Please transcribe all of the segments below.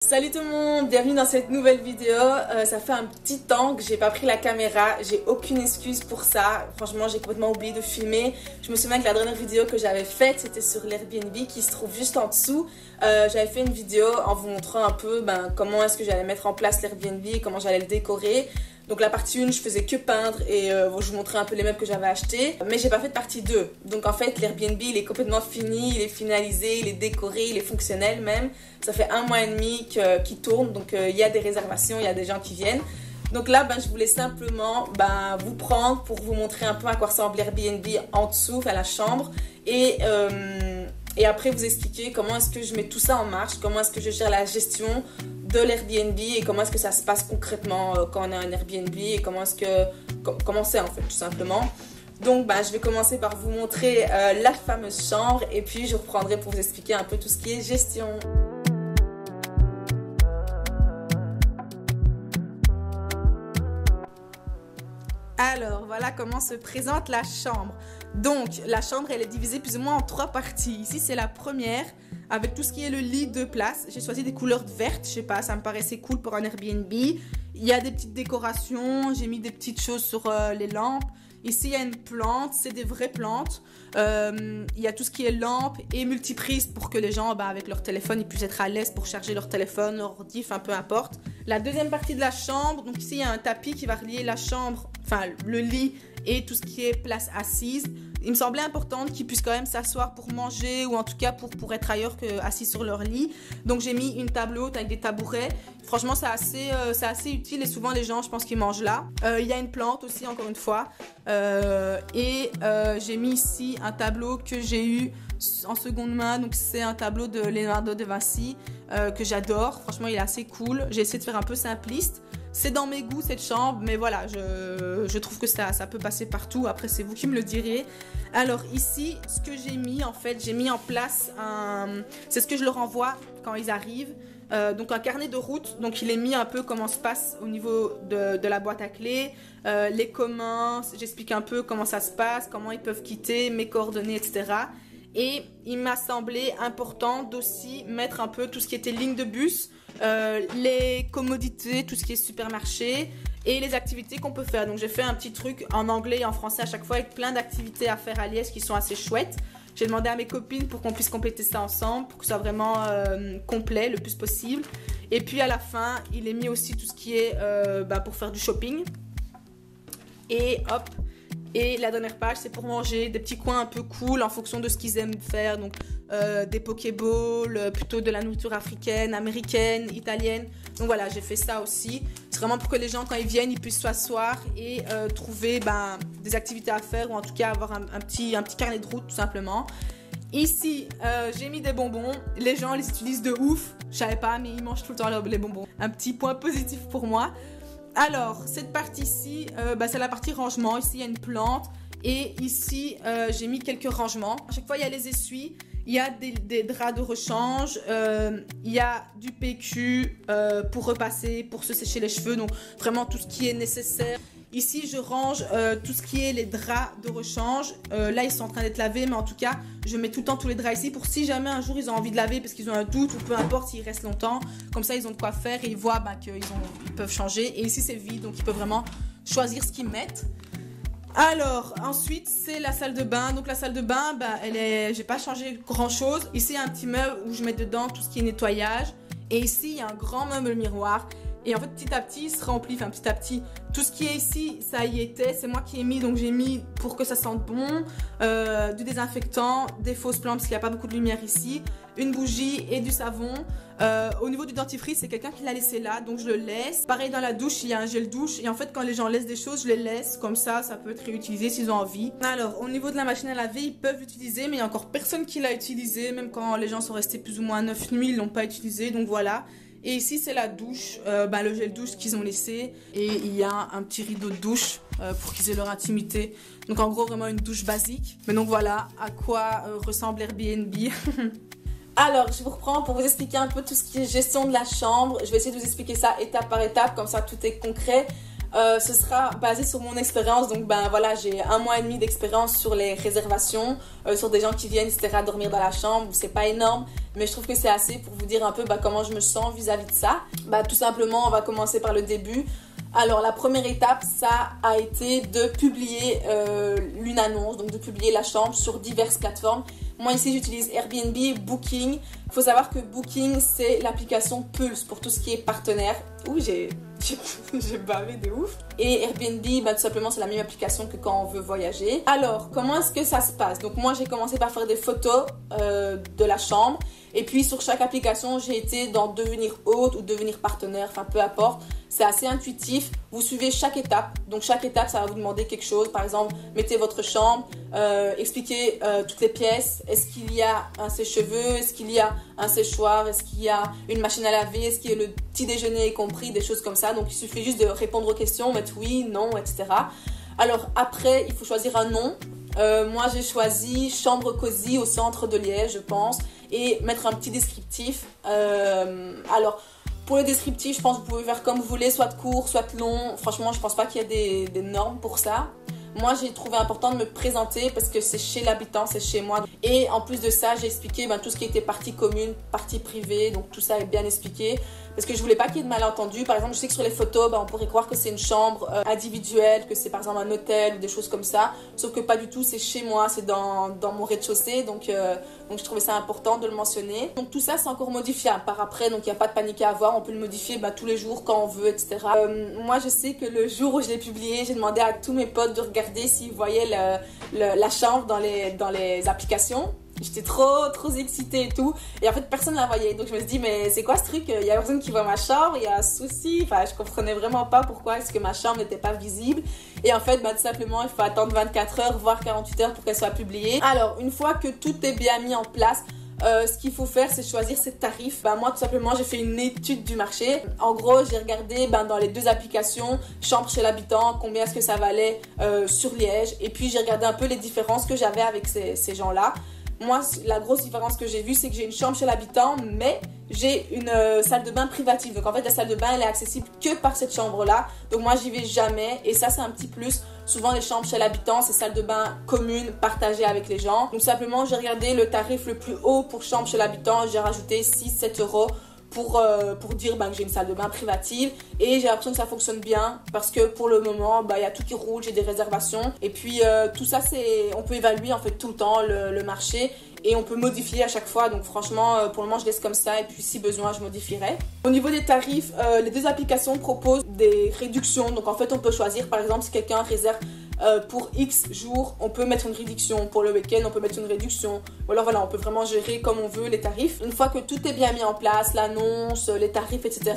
Salut tout le monde, bienvenue dans cette nouvelle vidéo. Ça fait un petit temps que j'ai pas pris la caméra, j'ai aucune excuse pour ça. Franchement, j'ai complètement oublié de filmer. Je me souviens que la dernière vidéo que j'avais faite, c'était sur l'Airbnb qui se trouve juste en dessous. J'avais fait une vidéo en vous montrant un peu comment est-ce que j'allais mettre en place l'Airbnb et comment j'allais le décorer. Donc la partie 1, je faisais que peindre et je vous montrais un peu les meubles que j'avais achetés. Mais j'ai pas fait de partie 2. Donc en fait, l'Airbnb, il est complètement fini, il est finalisé, il est décoré, il est fonctionnel même. Ça fait 1 mois et demi qu'il tourne, donc il y a des réservations, il y a des gens qui viennent. Donc là, je voulais simplement vous prendre pour vous montrer un peu à quoi ressemble l'Airbnb en dessous, enfin la chambre. Et après vous expliquer comment est-ce que je mets tout ça en marche, comment est-ce que je gère la gestion de l'Airbnb et comment est-ce que ça se passe concrètement quand on a un Airbnb et comment c'est en fait tout simplement. Donc je vais commencer par vous montrer la fameuse chambre et puis je reprendrai pour vous expliquer un peu tout ce qui est gestion. Alors, voilà comment se présente la chambre. Donc, la chambre, elle est divisée plus ou moins en 3 parties. Ici, c'est la première, avec tout ce qui est le lit 2 places. J'ai choisi des couleurs vertes, je sais pas, ça me paraissait cool pour un Airbnb. Il y a des petites décorations, j'ai mis des petites choses sur les lampes. Ici, il y a une plante, c'est des vraies plantes. Il y a tout ce qui est lampes et multiprise pour que les gens, avec leur téléphone, ils puissent être à l'aise pour charger leur téléphone, leur ordi, enfin peu importe. La deuxième partie de la chambre, donc ici, il y a un tapis qui va relier la chambre, enfin le lit et tout ce qui est place assise. Il me semblait important qu'ils puissent quand même s'asseoir pour manger ou en tout cas pour être ailleurs qu'assis sur leur lit. Donc j'ai mis une table haute avec des tabourets. Franchement, c'est assez utile et souvent les gens, je pense qu'ils mangent là. Il y a une plante aussi, encore une fois. J'ai mis ici un tableau que j'ai eu en seconde main. Donc c'est un tableau de Leonardo da Vinci que j'adore. Franchement, il est assez cool. J'ai essayé de faire un peu simpliste. C'est dans mes goûts cette chambre, mais voilà, je trouve que ça peut passer partout. Après, c'est vous qui me le direz. Alors ici, ce que j'ai mis, en fait, j'ai mis en place c'est ce que je leur envoie quand ils arrivent. Donc un carnet de route, donc il est mis un peu comment se passe au niveau de la boîte à clés, les communs, j'explique un peu comment ça se passe, comment ils peuvent quitter, mes coordonnées, etc. Et il m'a semblé important d'aussi mettre un peu tout ce qui était ligne de bus, les commodités, tout ce qui est supermarché et les activités qu'on peut faire. Donc j'ai fait un petit truc en anglais et en français à chaque fois avec plein d'activités à faire à Liège qui sont assez chouettes. J'ai demandé à mes copines pour qu'on puisse compléter ça ensemble, pour que ce soit vraiment complet le plus possible. Et puis à la fin, il est mis aussi tout ce qui est pour faire du shopping. Et hop. Et la dernière page, c'est pour manger des petits coins un peu cool en fonction de ce qu'ils aiment faire. Donc des pokéballs, plutôt de la nourriture africaine, américaine, italienne. Donc voilà, j'ai fait ça aussi. C'est vraiment pour que les gens, quand ils viennent, ils puissent s'asseoir et trouver des activités à faire ou en tout cas avoir un petit carnet de route tout simplement. Ici, j'ai mis des bonbons. Les gens les utilisent de ouf. Je savais pas, mais ils mangent tout le temps les bonbons. Un petit point positif pour moi. Alors, cette partie-ci, c'est la partie rangement. Ici, il y a une plante. Et ici, j'ai mis quelques rangements. À chaque fois, il y a les essuies. Il y a des draps de rechange. Il y a du PQ pour repasser, pour se sécher les cheveux. Donc, vraiment tout ce qui est nécessaire. Ici, je range tout ce qui est les draps de rechange. Là, ils sont en train d'être lavés, mais en tout cas, je mets tout le temps tous les draps ici pour si jamais un jour ils ont envie de laver parce qu'ils ont un doute ou peu importe s'ils restent longtemps. Comme ça, ils ont de quoi faire et ils voient qu'ils peuvent changer. Et ici, c'est vide, donc ils peuvent vraiment choisir ce qu'ils mettent. Alors, ensuite, c'est la salle de bain. Donc, la salle de bain, j'ai pas changé grand-chose. Ici, il y a un petit meuble où je mets dedans tout ce qui est nettoyage. Et ici, il y a un grand meuble miroir. Et en fait, petit à petit, il se remplit, petit à petit. Tout ce qui est ici, ça y était. C'est moi qui ai mis, donc j'ai mis pour que ça sente bon. Du désinfectant, des fausses plantes parce qu'il n'y a pas beaucoup de lumière ici. Une bougie et du savon. Au niveau du dentifrice, c'est quelqu'un qui l'a laissé là, donc je le laisse. Pareil dans la douche, il y a un gel douche. Et en fait, quand les gens laissent des choses, je les laisse. Comme ça peut être réutilisé s'ils ont envie. Alors, au niveau de la machine à laver, ils peuvent l'utiliser. Mais il n'y a encore personne qui l'a utilisé. Même quand les gens sont restés plus ou moins 9 nuits, ils ne l'ont pas utilisé. Donc voilà. Et ici, c'est la douche, le gel douche qu'ils ont laissé. Et il y a un petit rideau de douche pour qu'ils aient leur intimité. Donc en gros, vraiment une douche basique. Mais donc voilà à quoi ressemble Airbnb. Alors, je vous reprends pour vous expliquer un peu tout ce qui est gestion de la chambre. Je vais essayer de vous expliquer ça étape par étape, comme ça tout est concret. Ce sera basé sur mon expérience. Donc voilà, j'ai 1 mois et demi d'expérience sur les réservations, sur des gens qui viennent, etc., dormir dans la chambre. C'est pas énorme, mais je trouve que c'est assez pour vous dire un peu comment je me sens vis-à-vis de ça. Tout simplement, on va commencer par le début. Alors la première étape, ça a été de publier une annonce, donc de publier la chambre sur diverses plateformes. Moi ici j'utilise Airbnb, Booking. Il faut savoir que Booking c'est l'application Pulse pour tout ce qui est partenaire. Oui, j'ai bavé de ouf. Et Airbnb, tout simplement c'est la même application que quand on veut voyager. Alors comment est-ce que ça se passe? Donc moi j'ai commencé par faire des photos de la chambre. Et puis sur chaque application, j'ai été dans devenir hôte ou devenir partenaire, enfin peu importe. C'est assez intuitif. Vous suivez chaque étape. Donc chaque étape, ça va vous demander quelque chose. Par exemple, mettez votre chambre, expliquez toutes les pièces. Est-ce qu'il y a un sèche-cheveux? Est-ce qu'il y a un séchoir? Est-ce qu'il y a une machine à laver? Est-ce qu'il y a le petit déjeuner y compris? Des choses comme ça. Donc il suffit juste de répondre aux questions, mettre oui, non, etc. Alors après, il faut choisir un nom. Moi j'ai choisi chambre cosy au centre de Liège, je pense, et mettre un petit descriptif. Alors pour le descriptif, je pense que vous pouvez faire comme vous voulez, soit court, soit long. Franchement, je pense pas qu'il y ait des normes pour ça. Moi, j'ai trouvé important de me présenter parce que c'est chez l'habitant, c'est chez moi. Et en plus de ça, j'ai expliqué tout ce qui était partie commune, partie privée. Donc tout ça est bien expliqué. Parce que je voulais pas qu'il y ait de malentendus. Par exemple, je sais que sur les photos, on pourrait croire que c'est une chambre individuelle, que c'est par exemple un hôtel ou des choses comme ça. Sauf que pas du tout, c'est chez moi, c'est dans mon rez-de-chaussée. Donc je trouvais ça important de le mentionner. Donc tout ça, c'est encore modifiable par après. Donc il n'y a pas de panique à avoir. On peut le modifier tous les jours quand on veut, etc. Moi, je sais que le jour où je l'ai publié, j'ai demandé à tous mes potes de regarder s'ils voyaient la chambre dans les applications. J'étais trop excitée et tout. Et en fait, personne ne la voyait. Donc, je me suis dit, mais c'est quoi ce truc? Il y a personne qui voit ma chambre, il y a un souci. Enfin, je comprenais vraiment pas pourquoi est-ce que ma chambre n'était pas visible. Et en fait, tout simplement, il faut attendre 24 heures, voire 48 heures pour qu'elle soit publiée. Alors, une fois que tout est bien mis en place, ce qu'il faut faire, c'est choisir ses tarifs. Moi, tout simplement, j'ai fait une étude du marché. En gros, j'ai regardé dans les deux applications, chambre chez l'habitant, combien est-ce que ça valait sur Liège. Et puis, j'ai regardé un peu les différences que j'avais avec ces gens-là. Moi, la grosse différence que j'ai vue, c'est que j'ai une chambre chez l'habitant, mais j'ai une salle de bain privative. Donc en fait, la salle de bain, elle est accessible que par cette chambre-là. Donc moi, j'y vais jamais. Et ça, c'est un petit plus. Souvent, les chambres chez l'habitant, c'est salle de bain commune, partagée avec les gens. Donc simplement, j'ai regardé le tarif le plus haut pour chambre chez l'habitant. J'ai rajouté 6-7 euros pour dire que j'ai une salle de bain privative. Et j'ai l'impression que ça fonctionne bien parce que pour le moment, il y a tout qui roule, j'ai des réservations. Et puis tout ça, on peut évaluer en fait tout le temps le marché. Et on peut modifier à chaque fois. Donc franchement, pour le moment, je laisse comme ça. Et puis si besoin, je modifierai. Au niveau des tarifs, les deux applications proposent des réductions. Donc en fait, on peut choisir, par exemple, si quelqu'un réserve pour X jours, on peut mettre une réduction. Pour le week-end, on peut mettre une réduction. Ou alors voilà, on peut vraiment gérer comme on veut les tarifs. Une fois que tout est bien mis en place, l'annonce, les tarifs, etc.,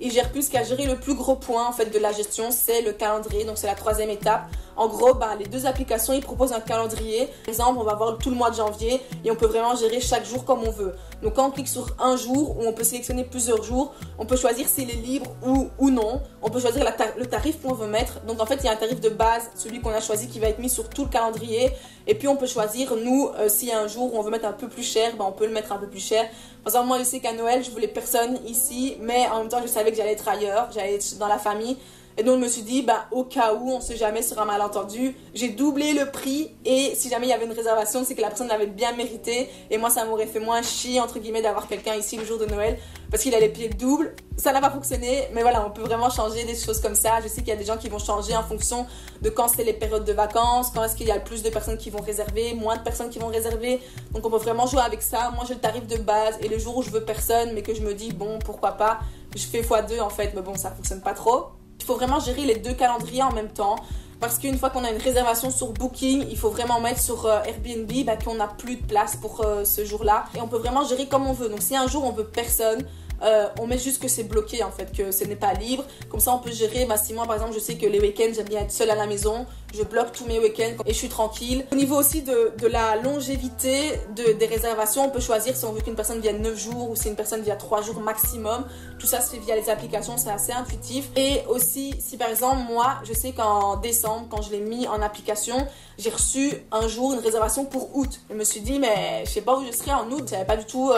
il gère plus qu'à gérer. Le plus gros point en fait de la gestion, c'est le calendrier. Donc c'est la troisième étape. En gros, les deux applications, ils proposent un calendrier. Par exemple, on va voir tout le mois de janvier et on peut vraiment gérer chaque jour comme on veut. Donc quand on clique sur un jour ou on peut sélectionner plusieurs jours, on peut choisir s'il est libre ou non. On peut choisir le tarif qu'on veut mettre. Donc en fait, il y a un tarif de base, celui qu'on a choisi qui va être mis sur tout le calendrier. Et puis on peut choisir, nous, s'il y a un jour où on veut mettre un peu plus cher, on peut le mettre un peu plus cher. Par exemple, moi, je sais qu'à Noël, je voulais personne ici, mais en même temps, je savais que j'allais être ailleurs, j'allais être dans la famille. Et donc, je me suis dit, au cas où, on ne sait jamais sur un malentendu, j'ai doublé le prix. Et si jamais il y avait une réservation, c'est que la personne l'avait bien mérité. Et moi, ça m'aurait fait moins chier, entre guillemets, d'avoir quelqu'un ici le jour de Noël. Parce qu'il allait payer le double. Ça n'a pas fonctionné. Mais voilà, on peut vraiment changer des choses comme ça. Je sais qu'il y a des gens qui vont changer en fonction de quand c'est les périodes de vacances. Quand est-ce qu'il y a le plus de personnes qui vont réserver, moins de personnes qui vont réserver. Donc, on peut vraiment jouer avec ça. Moi, j'ai le tarif de base. Et le jour où je veux personne, mais que je me dis, pourquoi pas, je fais x2 en fait. Mais bon, ça fonctionne pas trop. Il faut vraiment gérer les deux calendriers en même temps parce qu'une fois qu'on a une réservation sur Booking, il faut vraiment mettre sur Airbnb qu'on n'a plus de place pour ce jour-là et on peut vraiment gérer comme on veut. Donc si un jour on veut personne, on met juste que c'est bloqué en fait, que ce n'est pas libre. Comme ça on peut gérer, si moi par exemple je sais que les week-ends j'aime bien être seule à la maison, je bloque tous mes week-ends et je suis tranquille. Au niveau aussi de la longévité des réservations, on peut choisir si on veut qu'une personne vienne 9 jours ou si une personne vient 3 jours maximum. Tout ça se fait via les applications, c'est assez intuitif. Et aussi, si par exemple, moi, je sais qu'en décembre, quand je l'ai mis en application, j'ai reçu un jour une réservation pour août. Je me suis dit, mais je sais pas où je serai en août. Je savais pas du tout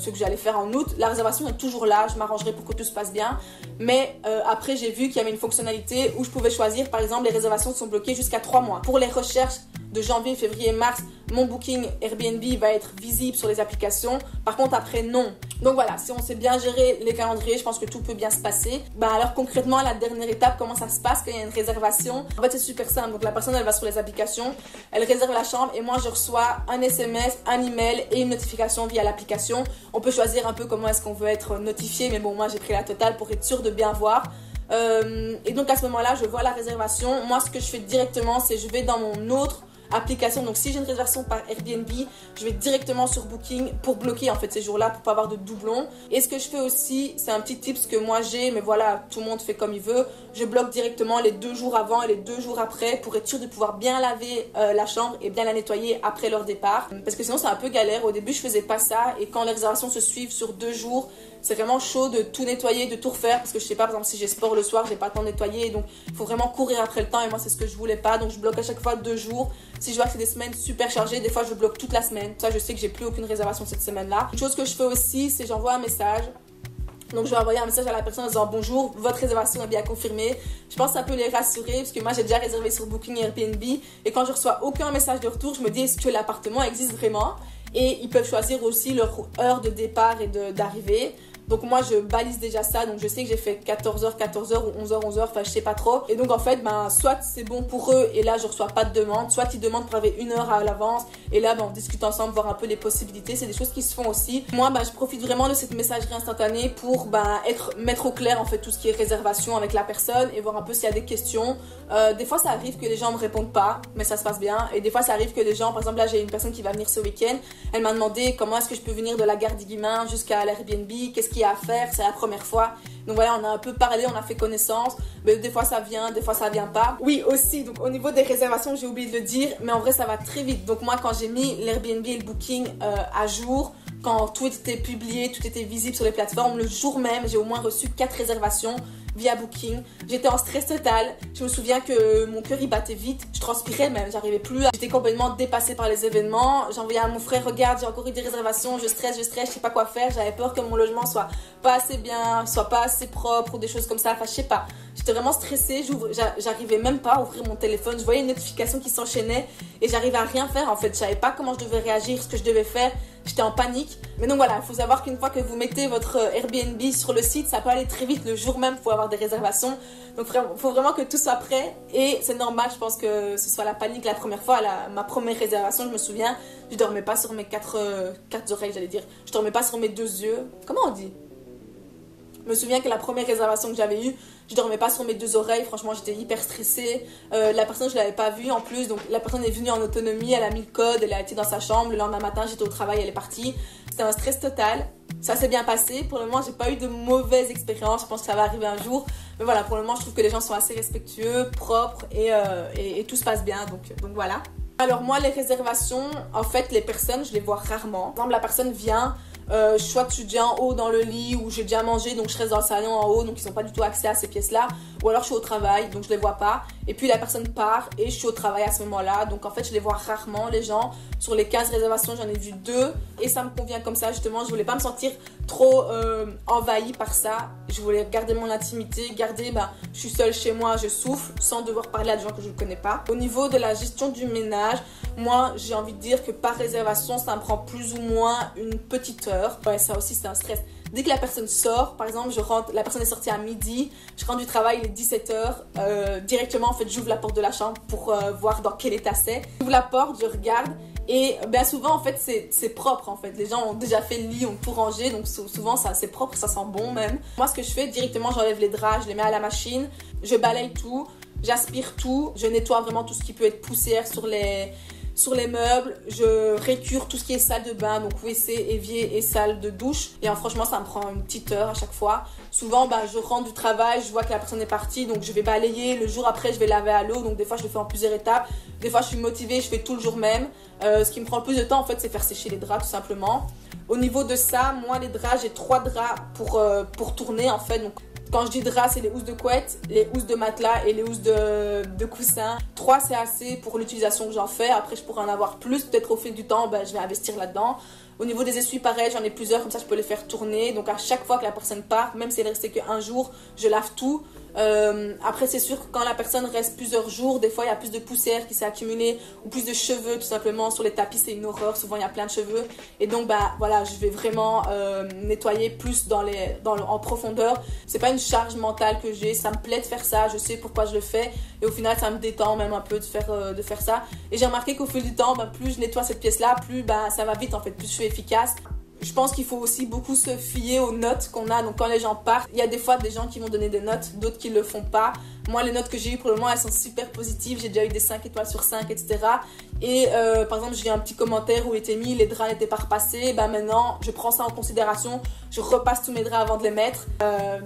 ce que j'allais faire en août. La réservation est toujours là, je m'arrangerai pour que tout se passe bien. Mais après, j'ai vu qu'il y avait une fonctionnalité où je pouvais choisir, par exemple, les réservations sont bloquées jusqu'à 3 mois. Pour les recherches de janvier, février, mars, mon booking Airbnb va être visible sur les applications. Par contre, après, non. Donc voilà, si on sait bien gérer les calendriers, je pense que tout peut bien se passer. Alors concrètement, la dernière étape, comment ça se passe quand il y a une réservation? En fait, c'est super simple. Donc la personne, elle va sur les applications, elle réserve la chambre et moi, je reçois un SMS, un email et une notification via l'application. On peut choisir un peu comment est-ce qu'on veut être notifié, mais bon, moi, j'ai pris la totale pour être sûr de bien voir. Et donc à ce moment-là, je vois la réservation. Moi, ce que je fais directement, c'est je vais dans mon autre application. Donc si j'ai une réservation par Airbnb, je vais directement sur Booking pour bloquer en fait ces jours-là pour pas avoir de doublons. Et ce que je fais aussi, c'est un petit tips que moi j'ai, mais voilà, tout le monde fait comme il veut. Je bloque directement les 2 jours avant et les 2 jours après pour être sûr de pouvoir bien laver la chambre et bien la nettoyer après leur départ. Parce que sinon c'est un peu galère. Au début je faisais pas ça et quand les réservations se suivent sur 2 jours, c'est vraiment chaud de tout nettoyer, de tout refaire parce que je sais pas, par exemple si j'ai sport le soir, j'ai pas le temps de nettoyer, donc il faut vraiment courir après le temps et moi c'est ce que je voulais pas, donc je bloque à chaque fois 2 jours. Si je vois que c'est des semaines super chargées, des fois je bloque toute la semaine. Ça, je sais que j'ai plus aucune réservation cette semaine-là. Une chose que je fais aussi, c'est j'envoie un message. Donc je vais envoyer un message à la personne en disant bonjour, votre réservation est bien confirmée. Je pense que ça peut les rassurer parce que moi j'ai déjà réservé sur Booking et Airbnb et quand je reçois aucun message de retour, je me dis est-ce que l'appartement existe vraiment? Et ils peuvent choisir aussi leur heure de départ et d'arrivée. Donc moi je balise déjà ça, donc je sais que j'ai fait 14h, 14h ou 11h, 11h, enfin je sais pas trop. Et donc en fait, soit c'est bon pour eux et là je reçois pas de demande, soit ils demandent pour arriver 1 heure à l'avance et là on discute ensemble, voir un peu les possibilités, c'est des choses qui se font aussi. Moi je profite vraiment de cette messagerie instantanée pour mettre au clair en fait tout ce qui est réservation avec la personne et voir un peu s'il y a des questions. Des fois ça arrive que les gens me répondent pas, mais ça se passe bien. Et des fois ça arrive que les gens, par exemple là j'ai une personne qui va venir ce week-end, elle m'a demandé comment est-ce que je peux venir de la gare d'Iguimin jusqu'à l'Airbnb, qu'est-ce qu'il y a à faire, c'est la première fois. Donc voilà, on a un peu parlé, on a fait connaissance, mais des fois ça vient, des fois ça vient pas. Oui aussi, donc au niveau des réservations, j'ai oublié de le dire, mais en vrai ça va très vite. Donc moi quand j'ai mis l'Airbnb et le Booking à jour, quand tout était publié, tout était visible sur les plateformes, le jour même, j'ai au moins reçu 4 réservations via Booking. J'étais en stress total. Je me souviens que mon cœur il battait vite. Je transpirais même, j'arrivais plus. J'étais complètement dépassée par les événements. J'envoyais à mon frère, regarde, j'ai encore eu des réservations, je stresse, je sais pas quoi faire. J'avais peur que mon logement soit pas assez bien, soit pas assez propre ou des choses comme ça. Enfin, je sais pas. J'étais vraiment stressée. J'arrivais même pas à ouvrir mon téléphone. Je voyais une notification qui s'enchaînait et j'arrivais à rien faire en fait. Je savais pas comment je devais réagir, ce que je devais faire. J'étais en panique. Mais donc voilà, il faut savoir qu'une fois que vous mettez votre Airbnb sur le site, ça peut aller très vite. Le jour même, il faut avoir des réservations. Donc il faut vraiment que tout soit prêt. Et c'est normal, je pense que ce soit la panique la première fois. Ma première réservation, je me souviens, je dormais pas sur mes quatre oreilles, j'allais dire. Je dormais pas sur mes 2 yeux. Comment on dit? Je me souviens que la première réservation que j'avais eue, je dormais pas sur mes 2 oreilles. Franchement, j'étais hyper stressée. La personne, je l'avais pas vue en plus. Donc, la personne est venue en autonomie. Elle a mis le code. Elle a été dans sa chambre. Le lendemain matin, j'étais au travail. Elle est partie. C'était un stress total. Ça s'est bien passé. Pour le moment, j'ai pas eu de mauvaise expérience. Je pense que ça va arriver un jour. Mais voilà, pour le moment, je trouve que les gens sont assez respectueux, propres et tout se passe bien. Donc voilà. Alors moi, les réservations, en fait, les personnes, je les vois rarement. Par exemple, la personne vient... soit je suis déjà en haut dans le lit ou j'ai déjà mangé donc je reste dans le salon en haut donc ils n'ont pas du tout accès à ces pièces là ou alors je suis au travail donc je les vois pas et puis la personne part et je suis au travail à ce moment là donc en fait je les vois rarement les gens. Sur les 15 réservations j'en ai vu 2 et ça me convient comme ça justement. Je voulais pas me sentir trop envahie par ça, je voulais garder mon intimité, je suis seule chez moi, je souffle sans devoir parler à des gens que je ne connais pas. Au niveau de la gestion du ménage, moi j'ai envie de dire que par réservation ça me prend plus ou moins une petite heure. Ouais, ça aussi c'est un stress. Dès que la personne sort, par exemple, la personne est sortie à midi, je rentre du travail, il est 17h, directement en fait j'ouvre la porte de la chambre pour voir dans quel état c'est. J'ouvre la porte, je regarde et bien souvent en fait c'est propre en fait. Les gens ont déjà fait le lit, ont tout rangé donc souvent ça c'est propre, ça sent bon même. Moi ce que je fais directement, j'enlève les draps, je les mets à la machine, je balaye tout, j'aspire tout, je nettoie vraiment tout ce qui peut être poussière sur les meubles, je récure tout ce qui est salle de bain, donc WC, évier et salle de douche. Et franchement, ça me prend une petite heure à chaque fois. Souvent, je rentre du travail, je vois que la personne est partie, donc je vais balayer. Le jour après, je vais laver à l'eau, donc des fois, je le fais en plusieurs étapes. Des fois, je suis motivée, je fais tout le jour même. Ce qui me prend le plus de temps, en fait, c'est faire sécher les draps, tout simplement. Au niveau de ça, moi, les draps, j'ai 3 draps pour tourner, en fait. Donc, quand je dis draps, c'est les housses de couette, les housses de matelas et les housses de coussin. 3, c'est assez pour l'utilisation que j'en fais. Après, je pourrais en avoir plus. Peut-être au fil du temps, je vais investir là-dedans. Au niveau des essuies, pareil, j'en ai plusieurs, comme ça je peux les faire tourner. Donc à chaque fois que la personne part, même si elle restait qu'un jour, je lave tout. Après c'est sûr que quand la personne reste plusieurs jours, des fois il y a plus de poussière qui s'est accumulée ou plus de cheveux tout simplement sur les tapis, c'est une horreur, souvent il y a plein de cheveux et donc bah voilà, je vais vraiment nettoyer plus en profondeur. C'est pas une charge mentale que j'ai, ça me plaît de faire ça, je sais pourquoi je le fais et au final ça me détend même un peu de faire ça. Et j'ai remarqué qu'au fil du temps, bah, plus je nettoie cette pièce là, plus bah, ça va vite en fait, plus je suis efficace. Je pense qu'il faut aussi beaucoup se fier aux notes qu'on a. Donc quand les gens partent, il y a des fois des gens qui vont donner des notes, d'autres qui ne le font pas. Moi, les notes que j'ai eues pour le moment, elles sont super positives. J'ai déjà eu des 5 étoiles sur 5, etc. Et par exemple, j'ai eu un petit commentaire où il était mis les draps n'étaient pas repassés. Ben maintenant, je prends ça en considération. Je repasse tous mes draps avant de les mettre.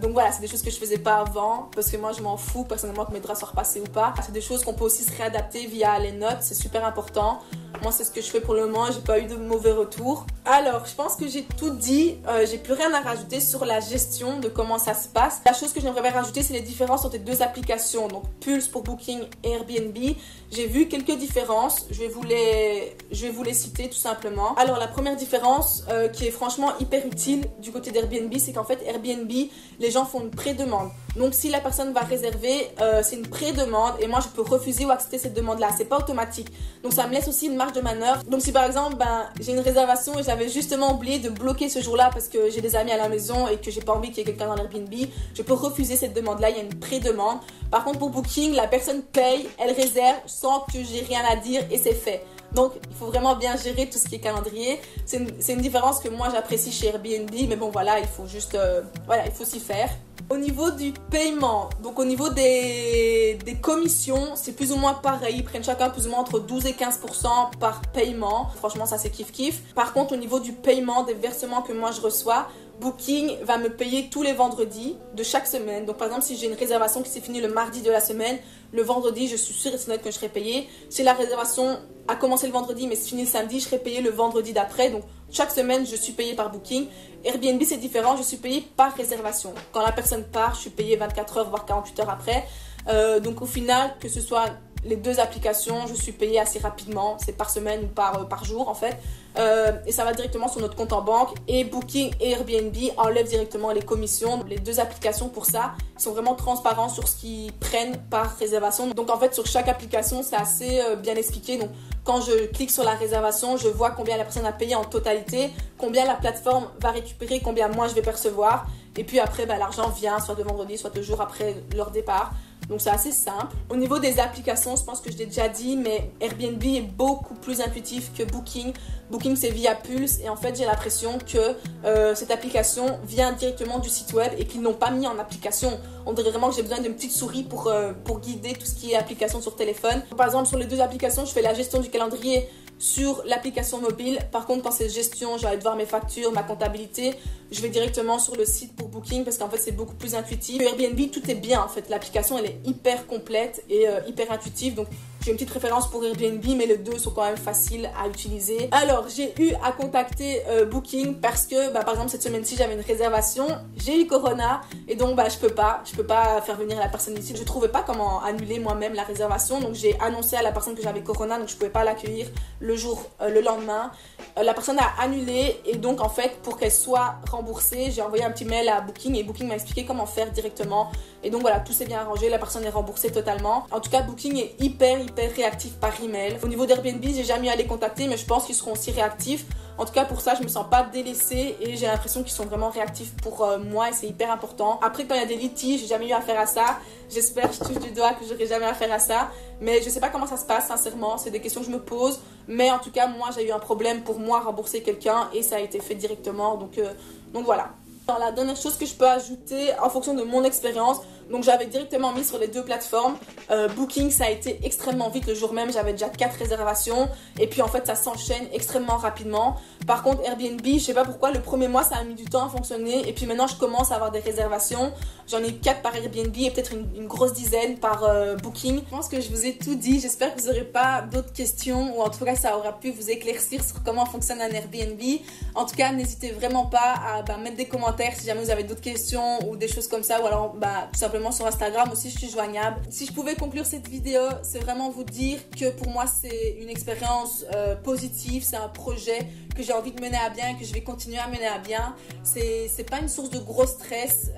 Donc voilà, c'est des choses que je faisais pas avant. Parce que moi, je m'en fous personnellement que mes draps soient repassés ou pas. C'est des choses qu'on peut aussi se réadapter via les notes. C'est super important. Moi, c'est ce que je fais pour le moment. J'ai pas eu de mauvais retours. Alors, je pense que j'ai tout dit. J'ai plus rien à rajouter sur la gestion de comment ça se passe. La chose que j'aimerais bien rajouter, c'est les différences entre les deux applications. Donc Pulse pour Booking et Airbnb. J'ai vu quelques différences. Je vais vous les citer tout simplement. Alors, la première différence qui est franchement hyper utile du côté d'Airbnb, c'est qu'en fait, Airbnb, les gens font une pré-demande. Donc, si la personne va réserver, c'est une pré-demande et moi, je peux refuser ou accepter cette demande-là. C'est pas automatique. Donc, ça me laisse aussi une marge de manœuvre. Donc, si par exemple, j'ai une réservation et j'avais justement oublié de bloquer ce jour-là parce que j'ai des amis à la maison et que j'ai pas envie qu'il y ait quelqu'un dans l'Airbnb, je peux refuser cette demande-là. Il y a une pré-demande. Par contre, pour Booking, la personne paye, elle réserve sans que j'ai rien à dire et c'est fait. Donc, il faut vraiment bien gérer tout ce qui est calendrier. C'est une différence que moi, j'apprécie chez Airbnb. Mais bon, voilà, il faut juste... il faut s'y faire. Au niveau du paiement, donc au niveau des commissions, c'est plus ou moins pareil. Ils prennent chacun plus ou moins entre 12 et 15% par paiement. Franchement, ça, c'est kiff-kiff. Par contre, au niveau du paiement, des versements que moi, je reçois... Booking va me payer tous les vendredis de chaque semaine. Donc par exemple, si j'ai une réservation qui s'est finie le mardi de la semaine, le vendredi, je suis sûre et c'est net que je serai payée. Si la réservation a commencé le vendredi mais se finit le samedi, je serai payée le vendredi d'après. Donc chaque semaine, je suis payée par Booking. Airbnb, c'est différent, je suis payée par réservation. Quand la personne part, je suis payée 24 heures voire 48 heures après. Donc au final, que ce soit les deux applications, je suis payée assez rapidement. C'est par semaine ou par jour en fait. Et ça va directement sur notre compte en banque. Et Booking et Airbnb enlèvent directement les commissions. Les deux applications pour ça sont vraiment transparents sur ce qu'ils prennent par réservation. Donc en fait sur chaque application c'est assez bien expliqué. Donc quand je clique sur la réservation, je vois combien la personne a payé en totalité, combien la plateforme va récupérer, combien moi je vais percevoir. Et puis après l'argent vient soit le vendredi, soit le jour après leur départ. Donc c'est assez simple. Au niveau des applications, je pense que je l'ai déjà dit, mais Airbnb est beaucoup plus intuitif que Booking. Booking c'est via Pulse et en fait j'ai l'impression que cette application vient directement du site web et qu'ils n'ont pas mis en application. On dirait vraiment que j'ai besoin d'une petite souris pour guider tout ce qui est application sur téléphone. Par exemple sur les deux applications, je fais la gestion du calendrier sur l'application mobile. Par contre, quand c'est gestion, je vais aller voir mes factures, ma comptabilité, je vais directement sur le site pour Booking parce qu'en fait, c'est beaucoup plus intuitif. Airbnb, tout est bien en fait. L'application, elle est hyper complète et hyper intuitive. Donc, j'ai une petite préférence pour Airbnb, mais les deux sont quand même faciles à utiliser. Alors, j'ai eu à contacter Booking parce que, par exemple, cette semaine-ci, j'avais une réservation. J'ai eu Corona et donc, je peux pas faire venir la personne ici. Je trouvais pas comment annuler moi-même la réservation. Donc, j'ai annoncé à la personne que j'avais Corona, donc je pouvais pas l'accueillir le lendemain. La personne a annulé et donc, en fait, pour qu'elle soit remboursée, j'ai envoyé un petit mail à Booking et Booking m'a expliqué comment faire directement. Et donc, voilà, tout s'est bien arrangé. La personne est remboursée totalement. En tout cas, Booking est hyper réactif par email. Au niveau d'Airbnb, j'ai jamais eu à les contacter, mais je pense qu'ils seront aussi réactifs. En tout cas, pour ça, je me sens pas délaissée et j'ai l'impression qu'ils sont vraiment réactifs pour moi et c'est hyper important. Après, quand il y a des litiges, j'ai jamais eu affaire à ça. J'espère, je touche du doigt que j'aurai jamais affaire à ça. Mais je sais pas comment ça se passe, sincèrement. C'est des questions que je me pose. Mais en tout cas, moi, j'ai eu un problème pour moi rembourser quelqu'un et ça a été fait directement. Donc voilà. Alors, la dernière chose que je peux ajouter en fonction de mon expérience, donc j'avais directement mis sur les deux plateformes. Booking, ça a été extrêmement vite le jour même, j'avais déjà 4 réservations et puis en fait ça s'enchaîne extrêmement rapidement. Par contre Airbnb, je sais pas pourquoi, le premier mois ça a mis du temps à fonctionner et puis maintenant je commence à avoir des réservations. J'en ai 4 par Airbnb et peut-être une grosse dizaine par Booking. Je pense que je vous ai tout dit, j'espère que vous n'aurez pas d'autres questions ou en tout cas ça aura pu vous éclaircir sur comment fonctionne un Airbnb. En tout cas, n'hésitez vraiment pas à mettre des commentaires si jamais vous avez d'autres questions ou des choses comme ça ou alors tout simplement sur Instagram aussi, je suis joignable. Si je pouvais conclure cette vidéo, c'est vraiment vous dire que pour moi c'est une expérience positive, c'est un projet que j'ai envie de mener à bien et que je vais continuer à mener à bien. C'est pas une source de gros stress.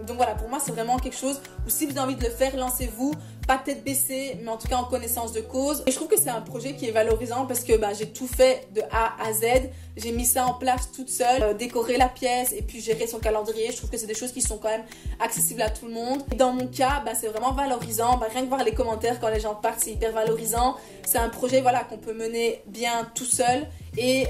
Donc voilà, pour moi, c'est vraiment quelque chose où si vous avez envie de le faire, lancez-vous. Pas tête baissée, mais en tout cas en connaissance de cause. Et je trouve que c'est un projet qui est valorisant parce que j'ai tout fait de A à Z. J'ai mis ça en place toute seule, décorer la pièce et puis gérer son calendrier. Je trouve que c'est des choses qui sont quand même accessibles à tout le monde. Et dans mon cas, c'est vraiment valorisant. Rien que voir les commentaires quand les gens partent, c'est hyper valorisant. C'est un projet qu'on peut mener bien tout seul. Et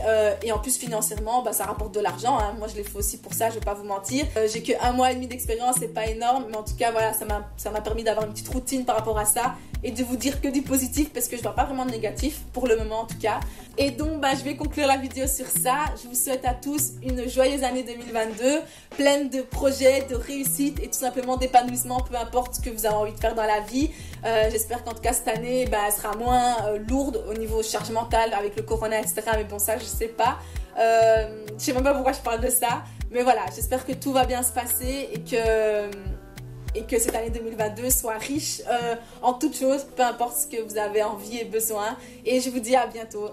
en plus financièrement, ça rapporte de l'argent. Hein. Moi, je l'ai fait aussi pour ça, je vais pas vous mentir. J'ai que 1 mois et demi d'expérience, c'est pas énorme, mais en tout cas, ça m'a permis d'avoir une petite routine par rapport à ça et de vous dire que du positif parce que je vois pas vraiment de négatif pour le moment en tout cas. Et donc, je vais conclure la vidéo sur ça. Je vous souhaite à tous une joyeuse année 2022, pleine de projets, de réussite et tout simplement d'épanouissement, peu importe ce que vous avez envie de faire dans la vie. J'espère qu'en tout cas cette année, elle sera moins lourde au niveau charge mentale avec le corona, etc. Mais bon, ça, je sais pas. Je sais même pas pourquoi je parle de ça. Mais voilà, j'espère que tout va bien se passer et que cette année 2022 soit riche en toutes choses, peu importe ce que vous avez envie et besoin. Et je vous dis à bientôt.